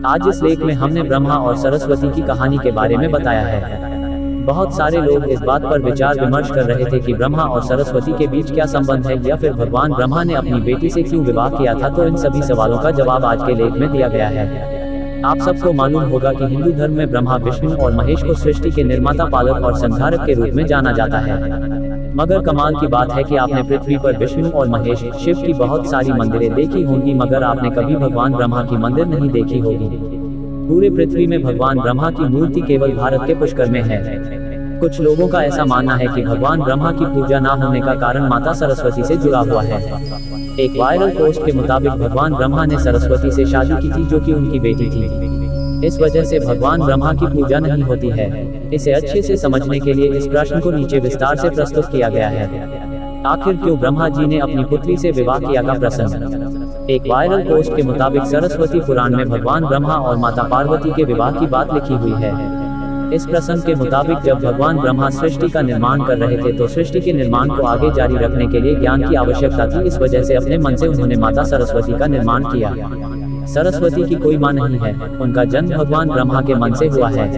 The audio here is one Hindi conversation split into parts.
आज इस लेख में हमने ब्रह्मा और सरस्वती की कहानी के बारे में बताया है। बहुत सारे लोग इस बात पर विचार विमर्श कर रहे थे कि ब्रह्मा और सरस्वती के बीच क्या संबंध है, या फिर भगवान ब्रह्मा ने अपनी बेटी से क्यों विवाह किया था। तो इन सभी सवालों का जवाब आज के लेख में दिया गया है। आप सबको मालूम होगा कि हिंदू धर्म में ब्रह्मा, विष्णु और महेश को सृष्टि के निर्माता, पालक और संहारक के रूप में जाना जाता है। मगर कमाल की बात है कि आपने पृथ्वी पर विष्णु और महेश, शिव की बहुत सारी मंदिरें देखी होंगी, मगर आपने कभी भगवान ब्रह्मा की मंदिर नहीं देखी होगी। पूरे पृथ्वी में भगवान ब्रह्मा की मूर्ति केवल भारत के पुष्कर में है। कुछ लोगों का ऐसा मानना है कि भगवान ब्रह्मा की पूजा न होने का कारण माता सरस्वती से जुड़ा हुआ है। एक वायरल पोस्ट के मुताबिक भगवान ब्रह्मा ने सरस्वती से शादी की थी, जो कि उनकी बेटी थी। इस वजह से भगवान ब्रह्मा की पूजा नहीं होती है। इसे अच्छे से समझने के लिए इस प्रश्न को नीचे विस्तार से प्रस्तुत किया गया है। आखिर क्यों ब्रह्मा जी ने अपनी पुत्री से विवाह किया का प्रसंग। एक वायरल पोस्ट के मुताबिक सरस्वती पुराण में भगवान ब्रह्मा और माता पार्वती के विवाह की बात लिखी हुई है। इस प्रसंग के मुताबिक जब भगवान ब्रह्मा सृष्टि का निर्माण कर रहे थे तो सृष्टि के निर्माण को आगे जारी रखने के लिए ज्ञान की आवश्यकता थी। इस वजह से अपने मन से उन्होंने माता सरस्वती का निर्माण किया। सरस्वती की कोई मां नहीं है, उनका जन्म भगवान ब्रह्मा के मन से हुआ है।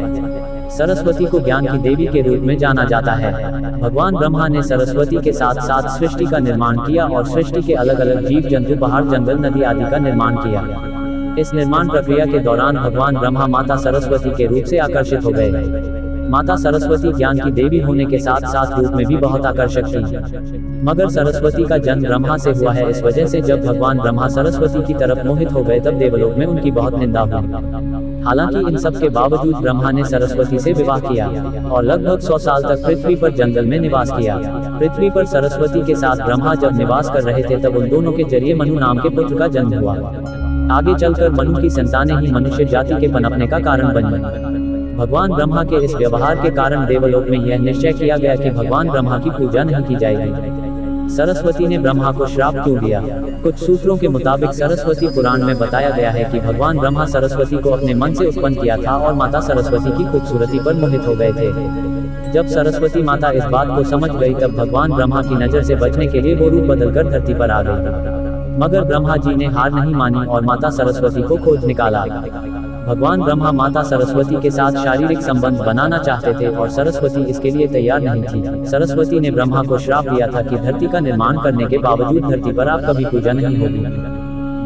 सरस्वती को ज्ञान की देवी के रूप में जाना जाता है। भगवान ब्रह्मा ने सरस्वती के साथ साथ सृष्टि का निर्माण किया और सृष्टि के अलग अलग जीव जंतु, पहाड़, जंगल, नदी आदि का निर्माण किया। इस निर्माण प्रक्रिया के दौरान भगवान ब्रह्मा माता सरस्वती के रूप से आकर्षित हो गए। माता सरस्वती ज्ञान की देवी होने के साथ साथ रूप में भी बहुत आकर्षक थी। मगर सरस्वती का जन्म ब्रह्मा से हुआ है। इस वजह से जब भगवान ब्रह्मा सरस्वती की तरफ मोहित हो गए तब देवलोक में उनकी बहुत निंदा हुई। हालांकि इन सब के बावजूद ब्रह्मा ने सरस्वती से विवाह किया और लगभग 100 साल तक पृथ्वी पर जंगल में निवास किया। पृथ्वी पर सरस्वती के साथ ब्रह्मा जब निवास कर रहे थे तब उन दोनों के जरिए मनु नाम के पुत्र का जन्म हुआ। आगे चलकर मनु की संतानें ही मनुष्य जाति के पनपने का कारण बनी। भगवान ब्रह्मा के इस व्यवहार के कारण देवलोक में यह निश्चय किया गया कि भगवान ब्रह्मा की पूजा नहीं की जाएगी। सरस्वती ने ब्रह्मा को श्राप क्यों दिया। कुछ सूत्रों के मुताबिक सरस्वती पुराण में बताया गया है कि भगवान ब्रह्मा सरस्वती को अपने मन से उत्पन्न किया था और माता सरस्वती की खूबसूरती पर मोहित हो गए थे। जब सरस्वती माता इस बात को समझ गई तब भगवान ब्रह्मा की नजर से बचने के लिए वो रूप बदलकर धरती पर आ गई। मगर ब्रह्मा जी ने हार नहीं मानी और माता सरस्वती को खोज निकाला। भगवान ब्रह्मा माता सरस्वती के साथ शारीरिक संबंध बनाना चाहते थे और सरस्वती इसके लिए तैयार नहीं थी। सरस्वती ने ब्रह्मा को श्राप दिया था कि धरती का निर्माण करने के बावजूद धरती पर आप कभी पूजा नहीं होगी।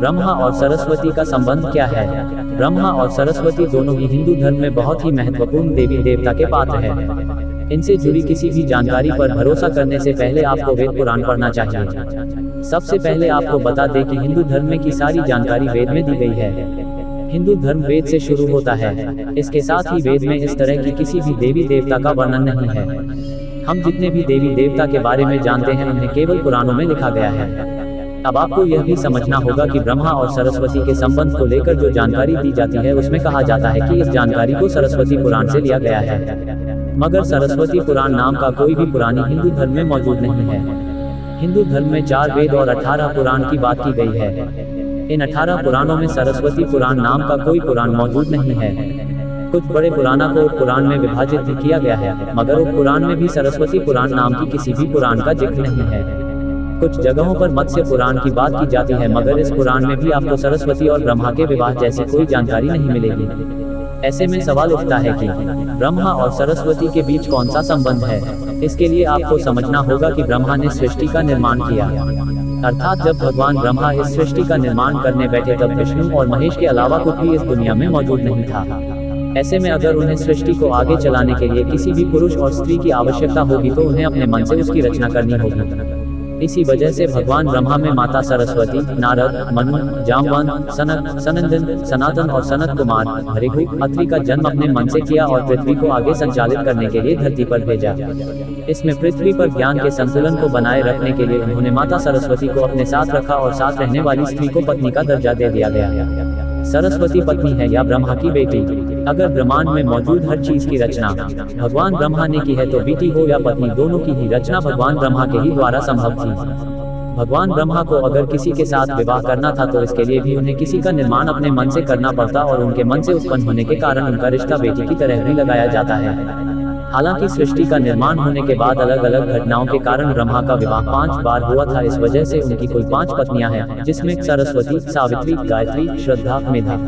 ब्रह्मा और सरस्वती का संबंध क्या है। ब्रह्मा और सरस्वती दोनों ही हिंदू धर्म में बहुत ही महत्वपूर्ण देवी देवता के पात्र हैं। इनसे जुड़ी किसी भी जानकारी पर भरोसा करने से पहले आपको वेद पुराण पढ़ना चाहिए। सबसे पहले आपको बता दें कि हिंदू धर्म में की सारी जानकारी वेद में दी गई है। हिंदू धर्म वेद से शुरू होता है। इसके साथ ही वेद में इस तरह की किसी भी देवी देवता का वर्णन नहीं है। हम जितने भी देवी देवता के बारे में जानते हैं उन्हें केवल पुराणों में लिखा गया है। अब आपको यह भी समझना होगा कि ब्रह्मा और सरस्वती के संबंध को लेकर जो जानकारी दी जाती है उसमें कहा जाता है कि इस जानकारी को सरस्वती पुराण से लिया गया है। मगर सरस्वती पुराण नाम का कोई भी पुरानी हिंदू धर्म में मौजूद नहीं है। हिंदू धर्म में 4 वेद और 18 पुराण की बात की गई है। इन 18 पुराणों में सरस्वती पुराण नाम का कोई पुराण मौजूद नहीं है। कुछ बड़े पुराणों को पुराण में विभाजित भी किया गया है, मगर उप पुराण में भी सरस्वती पुराण नाम की किसी भी पुराण का जिक्र नहीं है। कुछ जगहों पर मत्स्य पुराण की बात की जाती है, मगर इस पुराण में भी आपको सरस्वती और ब्रह्मा के विवाह जैसी कोई जानकारी नहीं मिलेगी। ऐसे में सवाल उठता है कि ब्रह्मा और सरस्वती के बीच कौन सा संबंध है। इसके लिए आपको समझना होगा कि ब्रह्मा ने सृष्टि का निर्माण किया, अर्थात जब भगवान ब्रह्मा इस सृष्टि का निर्माण करने बैठे तब विष्णु और महेश के अलावा कुछ भी इस दुनिया में मौजूद नहीं था। ऐसे में अगर उन्हें सृष्टि को आगे चलाने के लिए किसी भी पुरुष और स्त्री की आवश्यकता होगी तो उन्हें अपने मन से उसकी रचना करनी होगी। इसी वजह से भगवान ब्रह्मा में माता सरस्वती, नारद, मनु, जामवंत, सनक, सनंदन, सनातन और सनत कुमार, भृगु, अत्रि का जन्म अपने मन से किया और पृथ्वी को आगे संचालित करने के लिए धरती पर भेजा। इसमें पृथ्वी पर ज्ञान के संतुलन को बनाए रखने के लिए उन्होंने माता सरस्वती को अपने साथ रखा और साथ रहने वाली स्त्री को पत्नी का दर्जा दे दिया गया। सरस्वती पत्नी है या ब्रह्मा की बेटी। अगर ब्रह्मांड में मौजूद हर चीज की रचना भगवान ब्रह्मा ने की है तो बेटी हो या पत्नी, दोनों की ही रचना भगवान ब्रह्मा के ही द्वारा संभव थी। भगवान ब्रह्मा को अगर किसी के साथ विवाह करना था तो इसके लिए भी उन्हें किसी का निर्माण अपने मन से करना पड़ता और उनके मन से उत्पन्न होने के कारण उनका रिश्ता बेटी की तरह भी लगाया जाता है। हालांकि सृष्टि का निर्माण होने के बाद अलग अलग घटनाओं के कारण ब्रह्मा का विवाह 5 बार हुआ था। इस वजह से उनकी कुल 5 पत्नियां हैं, जिसमें सरस्वती, सावित्री, गायत्री, श्रद्धा, मेधा।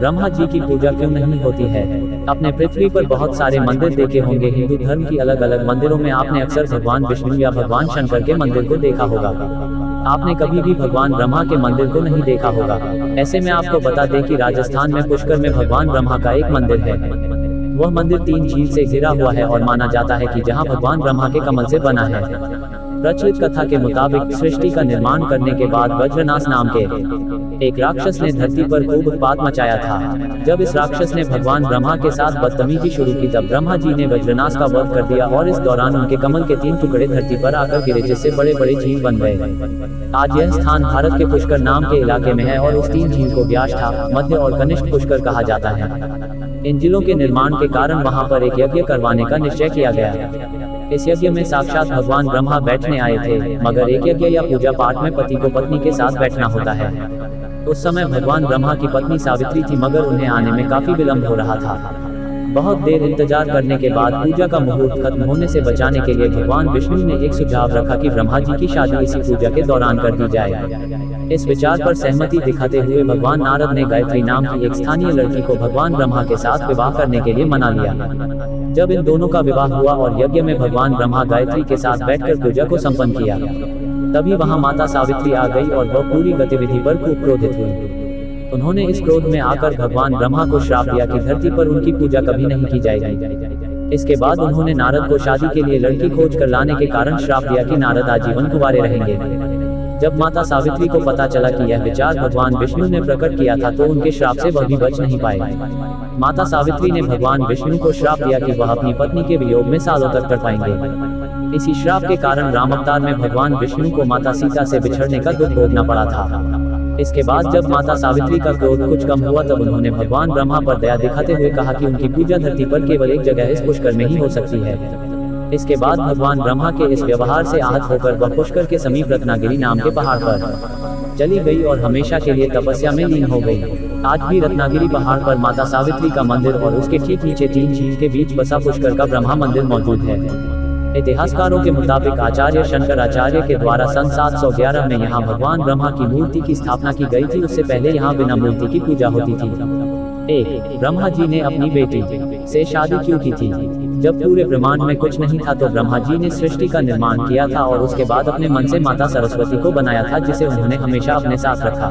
ब्रह्मा जी की पूजा क्यों नहीं होती है? अपने पृथ्वी पर बहुत सारे मंदिर देखे होंगे। हिंदू धर्म की अलग अलग मंदिरों में आपने अक्सर भगवान विष्णु या भगवान शंकर के मंदिर को देखा होगा। आपने कभी भी भगवान ब्रह्मा के मंदिर को नहीं देखा होगा। ऐसे में आपको बता दें कि राजस्थान में पुष्कर में भगवान ब्रह्मा का एक मंदिर है। वह मंदिर 3 झील से घिरा हुआ है और माना जाता है कि जहां भगवान ब्रह्मा के कमल से बना है। प्रचलित कथा के मुताबिक सृष्टि का निर्माण करने के बाद वज्रनाश नाम के एक राक्षस ने धरती पर खूब उत्पात मचाया था। जब इस राक्षस ने भगवान ब्रह्मा के साथ बदतमीजी शुरू की तब ब्रह्मा जी ने वज्रनाश का वध कर दिया और इस दौरान उनके कमल के 3 टुकड़े धरती पर आकर गिरे, जिससे बड़े बड़े झील बन गए। आज यह स्थान भारत के पुष्कर नाम के इलाके में है और उस 3 झील को व्याष्ठा, मध्य और कनिष्ठ पुष्कर कहा जाता है। इन झीलों के निर्माण के कारण वहां पर एक यज्ञ करवाने का निश्चय किया गया। इस यज्ञ में साक्षात भगवान ब्रह्मा बैठने आए थे, मगर एक यज्ञ या पूजा पाठ में पति को पत्नी के साथ बैठना होता है। उस समय भगवान ब्रह्मा की पत्नी सावित्री थी, मगर उन्हें आने में काफी विलंब हो रहा था। बहुत देर इंतजार करने के बाद पूजा का मुहूर्त खत्म होने से बचाने के लिए भगवान विष्णु ने एक सुझाव रखा कि ब्रह्मा जी की शादी इसी पूजा के दौरान कर दी जाए। इस विचार पर सहमति दिखाते हुए भगवान नारद ने गायत्री नाम की एक स्थानीय लड़की को भगवान ब्रह्मा के साथ विवाह करने के लिए मना लिया। जब इन दोनों का विवाह हुआ और यज्ञ में भगवान ब्रह्मा गायत्री के साथ बैठकर पूजा को संपन्न किया, तभी वहां माता सावित्री आ गई और वह पूरी गतिविधि पर खूब क्रोधित हुई। उन्होंने इस क्रोध में आकर भगवान ब्रह्मा को श्राप दिया कि धरती पर उनकी पूजा कभी नहीं की जाएगी। इसके बाद उन्होंने नारद को शादी के लिए लड़की खोज कर लाने के कारण श्राप दिया कि नारद आजीवन कुंवारे रहेंगे। जब माता सावित्री को पता चला कि यह विचार भगवान विष्णु ने प्रकट किया था तो उनके श्राप से वह भी बच नहीं पाए। माता सावित्री ने भगवान विष्णु को श्राप दिया कि वह अपनी पत्नी के वियोग में सालों तक तड़पाएंगे। इसी श्राप के कारण राम अवतार में भगवान विष्णु को माता सीता से बिछड़ने का दुख भोगना पड़ा था। इसके बाद जब माता सावित्री का क्रोध कुछ कम हुआ तब उन्होंने भगवान ब्रह्मा पर दया दिखाते हुए कहा कि उनकी पूजा धरती पर केवल एक जगह इस पुष्कर में ही हो सकती है। इसके बाद भगवान ब्रह्मा के इस व्यवहार से आहत होकर वह पुष्कर के समीप रत्नागिरी नाम के पहाड़ पर चली गई और हमेशा के लिए तपस्या में लीन हो गई। आज भी रत्नागिरी पहाड़ पर माता सावित्री का मंदिर और उसके ठीक नीचे 3 झील के बीच बसा पुष्कर का ब्रह्मा मंदिर मौजूद है। इतिहासकारों के मुताबिक आचार्य शंकराचार्य के द्वारा सन 711 में यहाँ भगवान ब्रह्मा की मूर्ति की स्थापना की गई थी। उससे पहले यहाँ बिना मूर्ति की पूजा होती थी। 1. ब्रह्मा जी ने अपनी बेटी से शादी क्यों की थी? जब पूरे ब्रह्मांड में कुछ नहीं था तो ब्रह्मा जी ने सृष्टि का निर्माण किया था और उसके बाद अपने मन से माता सरस्वती को बनाया था, जिसे उन्होंने हमेशा अपने साथ रखा।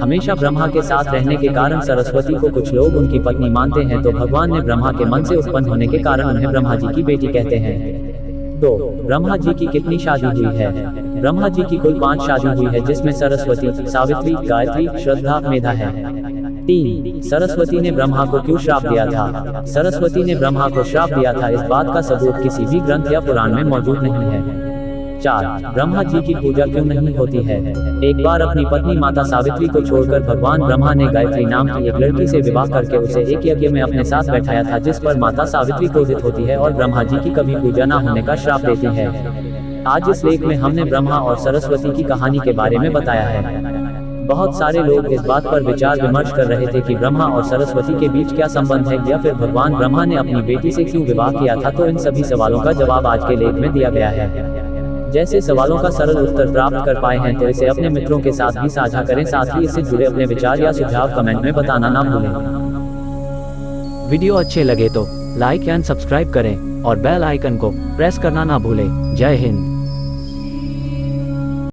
हमेशा ब्रह्मा के साथ रहने के कारण सरस्वती को कुछ लोग उनकी पत्नी मानते हैं, तो भगवान ने ब्रह्मा के मन से उत्पन्न होने के कारण उन्हें ब्रह्मा जी की बेटी कहते हैं। 2. ब्रह्मा जी की कितनी शादी हुई है? ब्रह्मा जी की कुल 5 शादी हुई है, जिसमें सरस्वती, सावित्री, गायत्री, श्रद्धा, मेधा है। 3. सरस्वती ने ब्रह्मा को क्यों श्राप दिया था? सरस्वती ने ब्रह्मा को श्राप दिया था, इस बात का सबूत किसी भी ग्रंथ या पुराण में मौजूद नहीं है। 4. ब्रह्मा जी की पूजा क्यों नहीं होती है? एक बार अपनी पत्नी माता सावित्री को छोड़कर भगवान ब्रह्मा ने गायत्री नाम की एक लड़की से विवाह करके उसे एक यज्ञ में अपने साथ बैठाया था, जिस पर माता सावित्री क्रोधित होती है और ब्रह्मा जी की कभी पूजा न होने का श्राप देती है। आज इस लेख में हमने ब्रह्मा और सरस्वती की कहानी के बारे में बताया है। बहुत सारे लोग इस बात पर विचार विमर्श कर रहे थे कि ब्रह्मा और सरस्वती के बीच क्या संबंध है, या फिर भगवान ब्रह्मा ने अपनी बेटी से क्यों विवाह किया था। तो इन सभी सवालों का जवाब आज के लेख में दिया गया है। जैसे सवालों का सरल उत्तर प्राप्त कर पाए हैं तो इसे अपने मित्रों के साथ भी साझा करें। साथ ही इससे जुड़े अपने विचार या सुझाव कमेंट में बताना ना भूलें। वीडियो अच्छे लगे तो लाइक एंड सब्सक्राइब करें और बेल आइकन को प्रेस करना ना भूलें। जय हिंद।